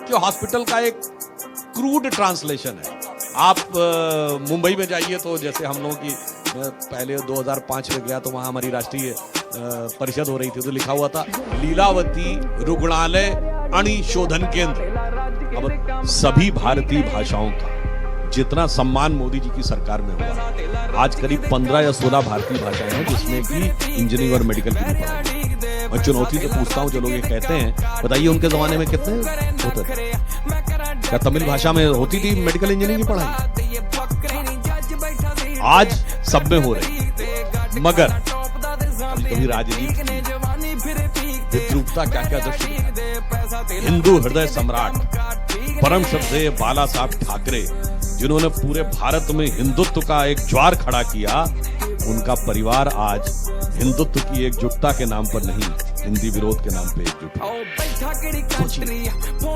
कि हॉस्पिटल का एक क्रूड ट्रांसलेशन है। आप मुंबई में जाइए तो जैसे हम लोगों की पहले 2005 में गया तो वहाँ हमारी राष्ट्रीय परिषद हो रही थी, तो लिखा हुआ था लीलावती रुग्णालय अणिशोधन केंद्र। अब सभी भारतीय भाषाओं का जितना सम्मान मोदी जी की सरकार में हुआ, आज करीब 15 या 16 भारतीय भाषाएं हैं जिसमें कि इंजीनियरिंग और मेडिकल की भी पढ़ाई। मैं चुनौती से पूछता हूं, जो लोग ये कहते हैं, बताइए उनके जमाने में कितने होते थे? क्या तमिल भाषा में होती थी मेडिकल इंजीनियरिंग की पढ़ाई? आज सब में हो रही, मगर कभी राजनीति विद्रूपता क्या क्या दर्शाती। हिंदू हृदय सम्राट परम श्रद्धेय बाला साहब ठाकरे, जिन्होंने पूरे भारत में हिंदुत्व का एक ज्वार खड़ा किया, उनका परिवार आज हिंदुत्व की एकजुटता के नाम पर नहीं, हिंदी विरोध के नाम पे एकजुट है।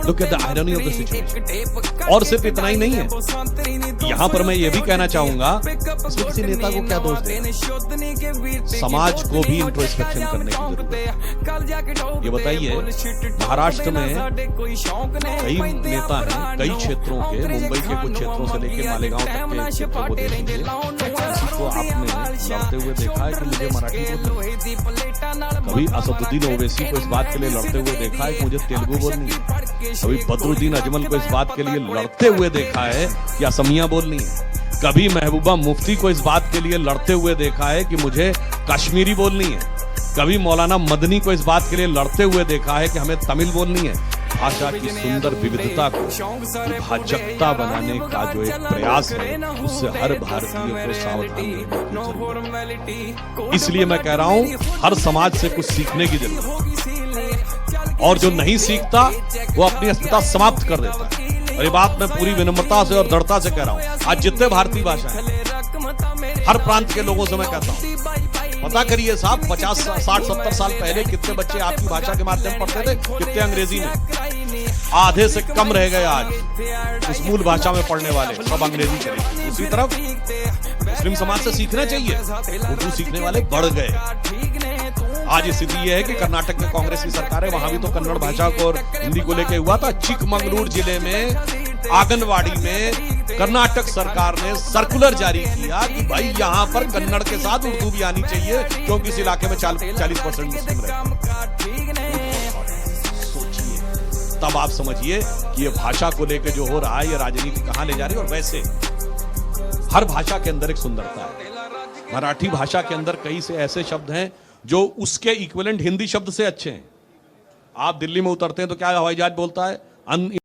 Look at the irony of the situation। और सिर्फ इतना ही नहीं है, यहां पर मैं ये भी कहना चाहूंगा, इसमें किसी नेता को क्या दोष देना, समाज को भी इंट्रोस्पेक्शन करने की जरूरत है। ये बताइए, महाराष्ट्र में कई नेता हैं, कई क्षेत्रों के, मुंबई के कुछ क्षेत्रों से लेकर मालेगांव तक के क्षेत्रों को देख लीजिए, किसी को आपने लड़ते हुए देखा है कि मुझे मराठी बोलनी है? कभी असदुद्दीन ओवैसी को इस बात के लिए लड़ते हुए देखा है कि मुझे तेलुगु बोलनी है? कभी बदरुद्दीन अजमल को इस बात के लिए लड़ते हुए देखा है कि असमिया बोलनी है? कभी महबूबा मुफ्ती को इस बात के लिए लड़ते हुए देखा है कि मुझे कश्मीरी बोलनी है? कभी मौलाना मदनी को इस बात के लिए लड़ते हुए देखा है कि हमें तमिल बोलनी है? भाषा की सुंदर विविधता को विभाजकता बनाने का जो एक प्रयास है, उससे हर भारतीय को सावधान रहने की जरूरत है। इसलिए मैं कह रहा हूं, हर समाज से कुछ सीखने की जरूरत है, और जो नहीं सीखता वो अपनी अस्मिता समाप्त कर देता है। और ये बात मैं पूरी विनम्रता से और दृढ़ता से कह रहा हूं। आज जितने भारतीय भाषा है, हर प्रांत के लोगों से मैं कहता हूं, पता करिए साहब, 50, 60, 70 साल पहले कितने बच्चे आपकी भाषा के माध्यम पढ़ते थे, कितने अंग्रेजी में? आधे से कम रह गए आज उस मूल भाषा में पढ़ने वाले, सब अंग्रेजी चले। दूसरी तरफ मुस्लिम समाज से सीखना चाहिए, उर्दू सीखने वाले बढ़ गए। आज स्थिति यह है कि कर्नाटक में कांग्रेस की सरकार है, वहां भी तो कन्नड़ भाषा को और हिंदी को लेकर हुआ था। चिकमंगलुरु जिले में आंगनवाड़ी में कर्नाटक सरकार ने सर्कुलर जारी किया कि भाई यहां पर कन्नड़ के साथ उर्दू भी आनी चाहिए, क्योंकि इस इलाके में 40% मुस्लिम रहते। सोचिए, तब आप समझिए कि ये भाषा को लेकर जो हो रहा है, ये राजनीति कहां ले जा रही है। और वैसे हर भाषा के अंदर एक सुंदरता है। मराठी भाषा के अंदर कई से ऐसे शब्द हैं जो उसके इक्विवेलेंट हिंदी शब्द से अच्छे हैं। आप दिल्ली में उतरते हैं तो क्या हवाई जहाज बोलता है?